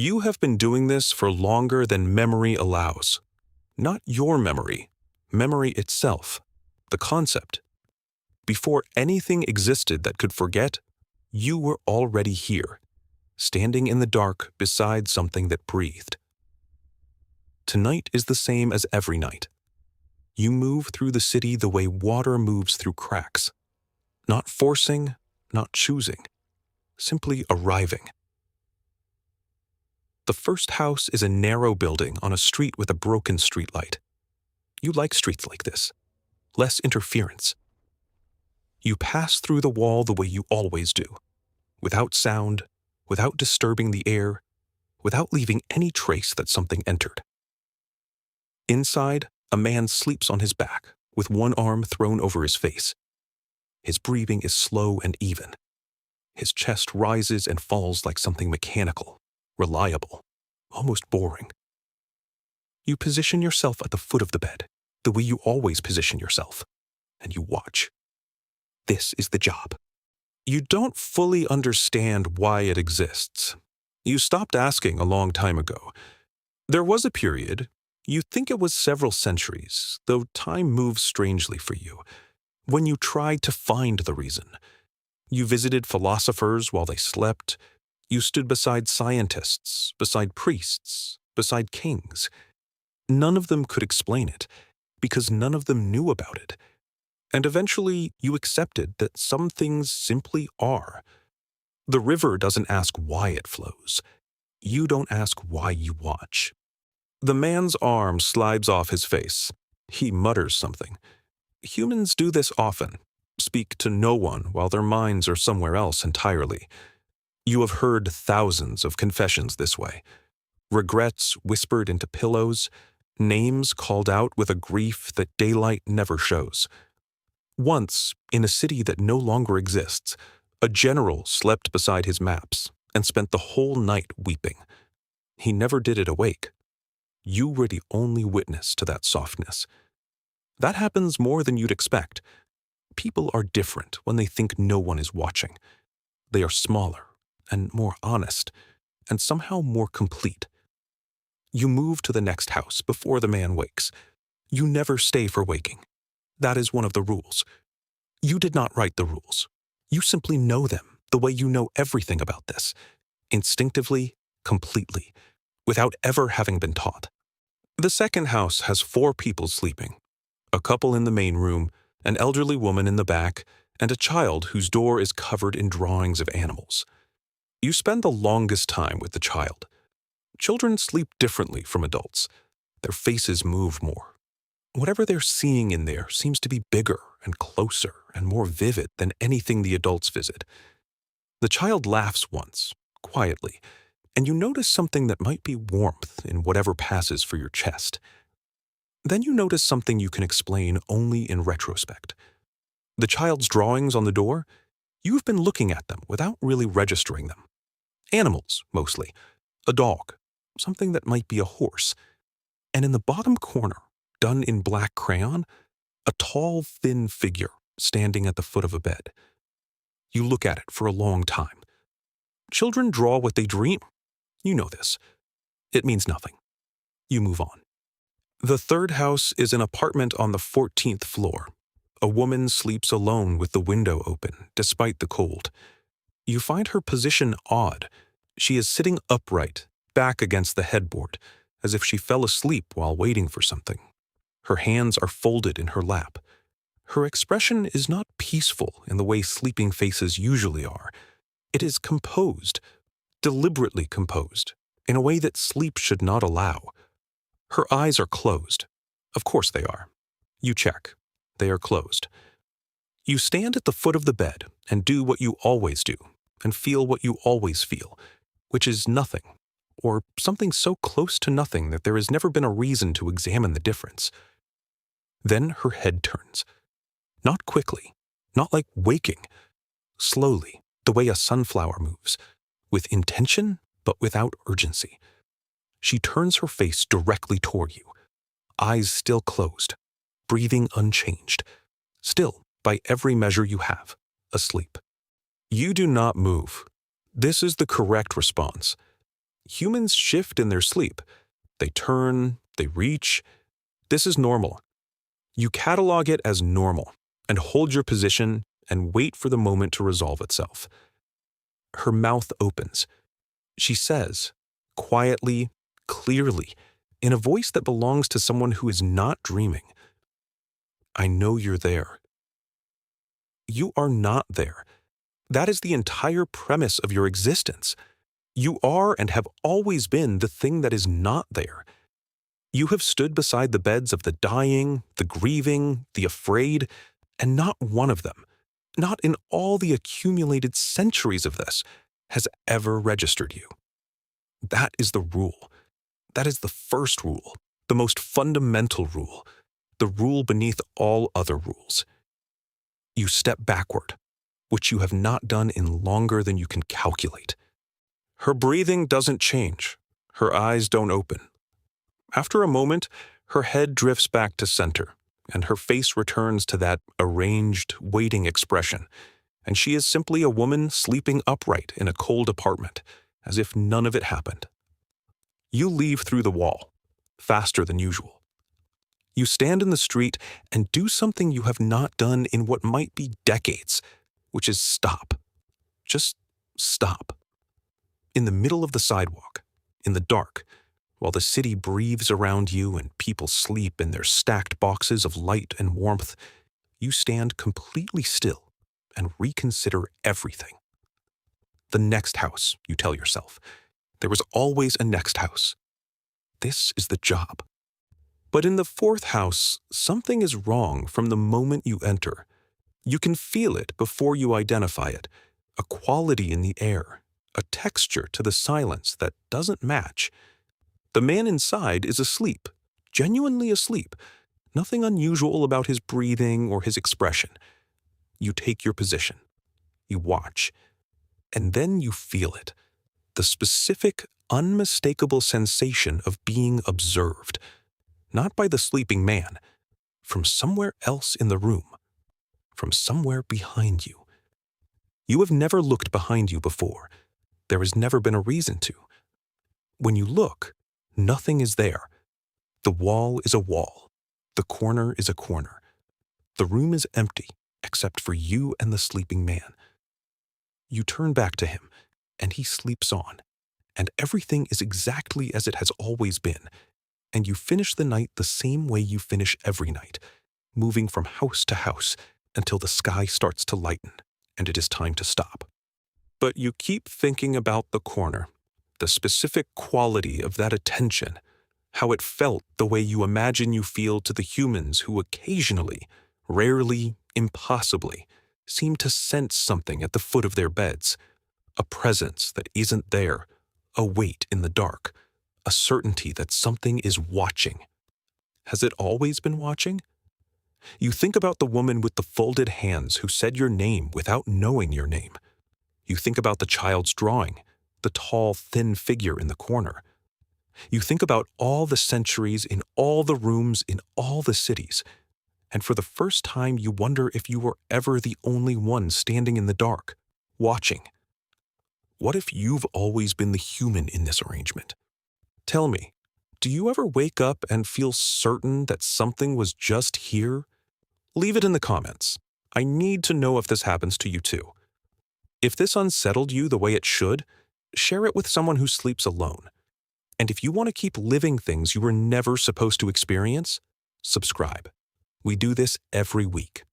You have been doing this for longer than memory allows. Not your memory, memory itself, the concept. Before anything existed that could forget, you were already here, standing in the dark beside something that breathed. Tonight is the same as every night. You move through the city the way water moves through cracks. Not forcing, not choosing, simply arriving. The first house is a narrow building on a street with a broken streetlight. You like streets like this. Less interference. You pass through the wall the way you always do, without sound, without disturbing the air, without leaving any trace that something entered. Inside, a man sleeps on his back, with one arm thrown over his face. His breathing is slow and even. His chest rises and falls like something mechanical, reliable, almost boring. You position yourself at the foot of the bed, the way you always position yourself, and you watch. This is the job. You don't fully understand why it exists. You stopped asking a long time ago. There was a period, you think it was several centuries, though time moves strangely for you, when you tried to find the reason. You visited philosophers while they slept. You stood beside scientists, beside priests, beside kings. None of them could explain it, because none of them knew about it. And eventually, you accepted that some things simply are. The river doesn't ask why it flows. You don't ask why you watch. The man's arm slides off his face. He mutters something. Humans do this often, speak to no one while their minds are somewhere else entirely. You have heard thousands of confessions this way. Regrets whispered into pillows, names called out with a grief that daylight never shows. Once, in a city that no longer exists, a general slept beside his maps and spent the whole night weeping. He never did it awake. You were the only witness to that softness. That happens more than you'd expect. People are different when they think no one is watching. They are smaller and more honest, and somehow more complete. You move to the next house before the man wakes. You never stay for waking. That is one of the rules. You did not write the rules. You simply know them the way you know everything about this, instinctively, completely, without ever having been taught. The second house has 4 people sleeping. A couple in the main room, an elderly woman in the back, and a child whose door is covered in drawings of animals. You spend the longest time with the child. Children sleep differently from adults. Their faces move more. Whatever they're seeing in there seems to be bigger and closer and more vivid than anything the adults visit. The child laughs once, quietly, and you notice something that might be warmth in whatever passes for your chest. Then you notice something you can explain only in retrospect. The child's drawings on the door, you've been looking at them without really registering them. Animals, mostly. A dog, something that might be a horse. And in the bottom corner, done in black crayon, a tall, thin figure standing at the foot of a bed. You look at it for a long time. Children draw what they dream. You know this. It means nothing. You move on. The third house is an apartment on the 14th floor. A woman sleeps alone with the window open, despite the cold. You find her position odd. She is sitting upright, back against the headboard, as if she fell asleep while waiting for something. Her hands are folded in her lap. Her expression is not peaceful in the way sleeping faces usually are. It is composed, deliberately composed, in a way that sleep should not allow. Her eyes are closed. Of course they are. You check. They are closed. You stand at the foot of the bed and do what you always do, and feel what you always feel, which is nothing, or something so close to nothing that there has never been a reason to examine the difference. Then her head turns. Not quickly, not like waking. Slowly, the way a sunflower moves, with intention but without urgency. She turns her face directly toward you, eyes still closed, breathing unchanged, still, by every measure you have, asleep. You do not move. This is the correct response. Humans shift in their sleep. They turn, they reach. This is normal. You catalog it as normal and hold your position and wait for the moment to resolve itself. Her mouth opens. She says, quietly, clearly, in a voice that belongs to someone who is not dreaming, "I know you're there." You are not there. That is the entire premise of your existence. You are and have always been the thing that is not there. You have stood beside the beds of the dying, the grieving, the afraid, and not one of them, not in all the accumulated centuries of this, has ever registered you. That is the rule. That is the first rule, the most fundamental rule, the rule beneath all other rules. You step backward, which you have not done in longer than you can calculate. Her breathing doesn't change. Her eyes don't open. After a moment, her head drifts back to center, and her face returns to that arranged, waiting expression, and she is simply a woman sleeping upright in a cold apartment, as if none of it happened. You leave through the wall, faster than usual. You stand in the street and do something you have not done in what might be decades, which is stop. Just stop. In the middle of the sidewalk, in the dark, while the city breathes around you and people sleep in their stacked boxes of light and warmth, you stand completely still and reconsider everything. The next house, you tell yourself. There was always a next house. This is the job. But in the fourth house, something is wrong from the moment you enter. You can feel it before you identify it, a quality in the air, a texture to the silence that doesn't match. The man inside is asleep, genuinely asleep, nothing unusual about his breathing or his expression. You take your position. You watch. And then you feel it, the specific, unmistakable sensation of being observed, not by the sleeping man, from somewhere else in the room, from somewhere behind you. You have never looked behind you before. There has never been a reason to. When you look, nothing is there. The wall is a wall. The corner is a corner. The room is empty, except for you and the sleeping man. You turn back to him, and he sleeps on, and everything is exactly as it has always been, and you finish the night the same way you finish every night, moving from house to house until the sky starts to lighten, and it is time to stop. But you keep thinking about the corner, the specific quality of that attention, how it felt the way you imagine you feel to the humans who occasionally, rarely, impossibly, seem to sense something at the foot of their beds, a presence that isn't there, a weight in the dark, a certainty that something is watching. Has it always been watching? You think about the woman with the folded hands who said your name without knowing your name. You think about the child's drawing, the tall, thin figure in the corner. You think about all the centuries in all the rooms in all the cities, and for the first time you wonder if you were ever the only one standing in the dark, watching. What if you've always been the human in this arrangement? Tell me, do you ever wake up and feel certain that something was just here? Leave it in the comments. I need to know if this happens to you too. If this unsettled you the way it should, share it with someone who sleeps alone. And if you want to keep living things you were never supposed to experience, subscribe. We do this every week.